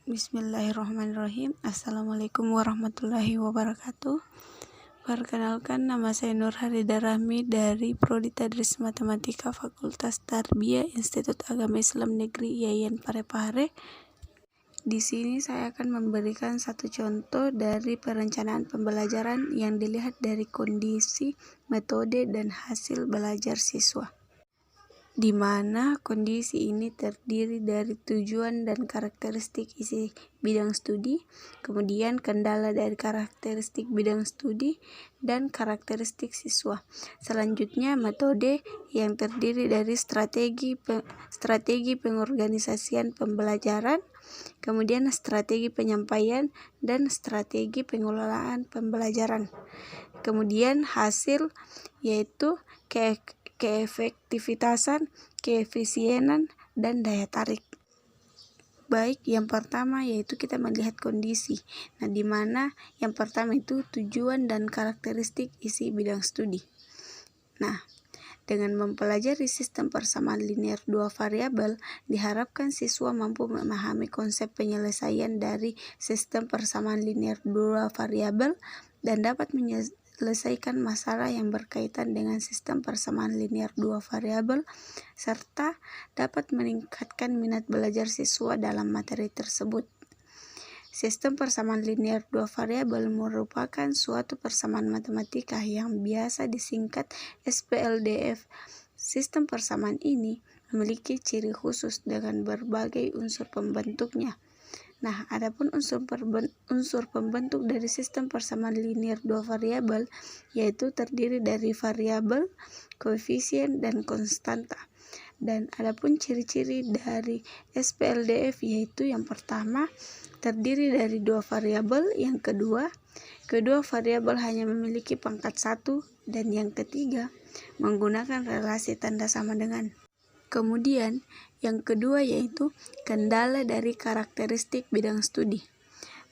Bismillahirrahmanirrahim. Assalamualaikum warahmatullahi wabarakatuh. Perkenalkan, nama saya Nur Harida Rahmi dari Prodi Tadris Matematika Fakultas Tarbiyah Institut Agama Islam Negeri Yayan Parepare. Di sini saya akan memberikan satu contoh dari perencanaan pembelajaran yang dilihat dari kondisi, metode, dan hasil belajar siswa, di mana kondisi ini terdiri dari tujuan dan karakteristik isi bidang studi, kemudian kendala dari karakteristik bidang studi, dan karakteristik siswa. Selanjutnya, metode yang terdiri dari strategi pengorganisasian pembelajaran, kemudian strategi penyampaian, dan strategi pengelolaan pembelajaran. Kemudian hasil yaitu keefektivitasan, keefisienan, dan daya tarik. Baik, yang pertama yaitu kita melihat kondisi. Nah, di mana yang pertama itu tujuan dan karakteristik isi bidang studi. Nah, dengan mempelajari sistem persamaan linear dua variabel, diharapkan siswa mampu memahami konsep penyelesaian dari sistem persamaan linear dua variabel dan dapat menyelesaikan masalah yang berkaitan dengan sistem persamaan linear dua variabel, serta dapat meningkatkan minat belajar siswa dalam materi tersebut. Sistem persamaan linear dua variabel merupakan suatu persamaan matematika yang biasa disingkat SPLDF. Sistem persamaan ini memiliki ciri khusus dengan berbagai unsur pembentuknya. Nah, adapun unsur pembentuk dari sistem persamaan linear dua variabel yaitu terdiri dari variabel, koefisien, dan konstanta. Dan adapun ciri-ciri dari SPLDF yaitu yang pertama terdiri dari dua variabel, yang kedua variabel hanya memiliki pangkat 1, dan yang ketiga menggunakan relasi tanda sama dengan. Kemudian yang kedua yaitu kendala dari karakteristik bidang studi.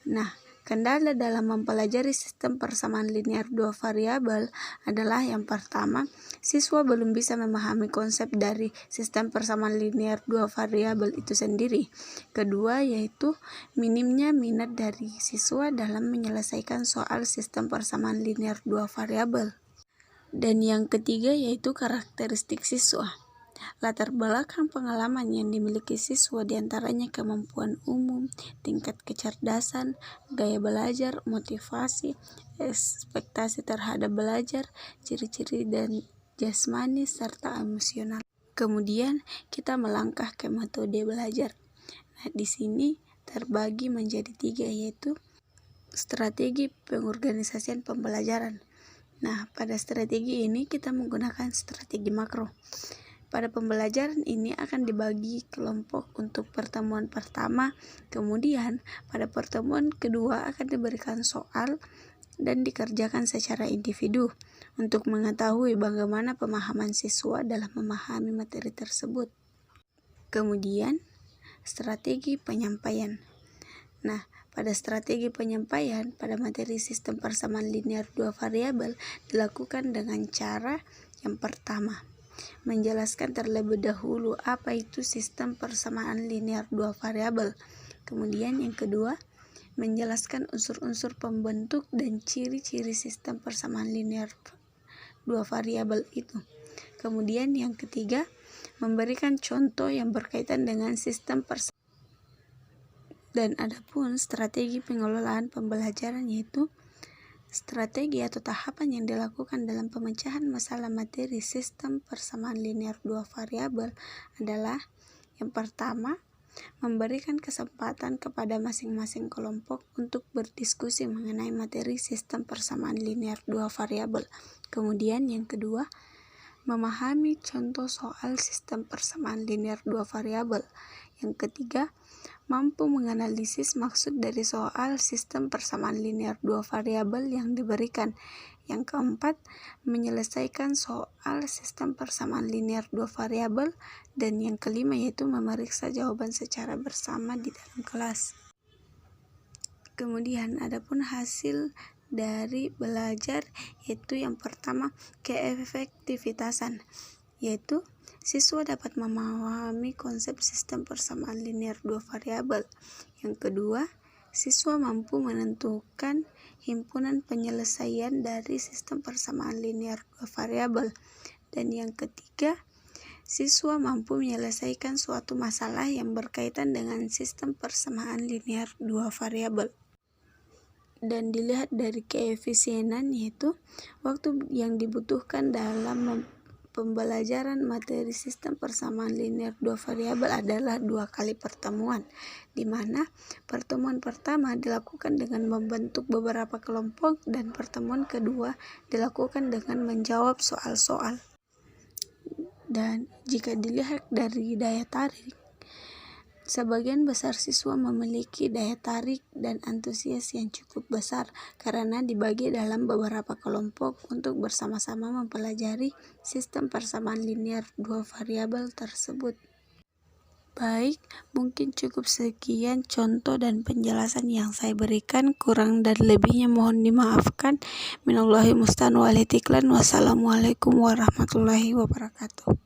Nah, kendala dalam mempelajari sistem persamaan linear dua variabel adalah yang pertama, siswa belum bisa memahami konsep dari sistem persamaan linear dua variabel itu sendiri. Kedua yaitu minimnya minat dari siswa dalam menyelesaikan soal sistem persamaan linear dua variabel. Dan yang ketiga yaitu karakteristik siswa. Latar belakang pengalaman yang dimiliki siswa diantaranya kemampuan umum, tingkat kecerdasan, gaya belajar, motivasi, ekspektasi terhadap belajar, ciri-ciri dan jasmani, serta emosional. Kemudian kita melangkah ke metode belajar. Nah, di sini terbagi menjadi 3 yaitu strategi pengorganisasian pembelajaran. Nah, pada strategi ini kita menggunakan strategi makro. Pada pembelajaran ini akan dibagi kelompok untuk pertemuan pertama, kemudian pada pertemuan kedua akan diberikan soal dan dikerjakan secara individu untuk mengetahui bagaimana pemahaman siswa dalam memahami materi tersebut. Kemudian, strategi penyampaian. Nah, pada strategi penyampaian pada materi sistem persamaan linear dua variabel dilakukan dengan cara yang pertama, menjelaskan terlebih dahulu apa itu sistem persamaan linear dua variabel. Kemudian yang kedua, menjelaskan unsur-unsur pembentuk dan ciri-ciri sistem persamaan linear dua variabel itu. Kemudian yang ketiga, memberikan contoh yang berkaitan dengan sistem persamaan. Dan adapun strategi pengelolaan pembelajaran yaitu strategi atau tahapan yang dilakukan dalam pemecahan masalah materi sistem persamaan linear dua variabel adalah yang pertama, memberikan kesempatan kepada masing-masing kelompok untuk berdiskusi mengenai materi sistem persamaan linear dua variabel. Kemudian yang kedua, memahami contoh soal sistem persamaan linear dua variabel. Yang ketiga, mampu menganalisis maksud dari soal sistem persamaan linear dua variabel yang diberikan. Yang keempat, menyelesaikan soal sistem persamaan linear dua variabel. Dan yang kelima yaitu memeriksa jawaban secara bersama di dalam kelas. Kemudian adapun hasil dari belajar yaitu yang pertama keefektivitasan, yaitu siswa dapat memahami konsep sistem persamaan linear dua variabel. Yang kedua, siswa mampu menentukan himpunan penyelesaian dari sistem persamaan linear dua variabel. Dan yang ketiga, siswa mampu menyelesaikan suatu masalah yang berkaitan dengan sistem persamaan linear dua variabel. Dan dilihat dari keefisienan, yaitu waktu yang dibutuhkan dalam pembelajaran materi sistem persamaan linear dua variabel adalah 2 kali pertemuan, di mana pertemuan pertama dilakukan dengan membentuk beberapa kelompok dan pertemuan kedua dilakukan dengan menjawab soal-soal. Dan jika dilihat dari daya tarik, sebagian besar siswa memiliki daya tarik dan antusias yang cukup besar karena dibagi dalam beberapa kelompok untuk bersama-sama mempelajari sistem persamaan linear dua variabel tersebut. Baik, mungkin cukup sekian contoh dan penjelasan yang saya berikan. Kurang dan lebihnya mohon dimaafkan. Minallahi musta'an wal itiqlan. Wassalamualaikum warahmatullahi wabarakatuh.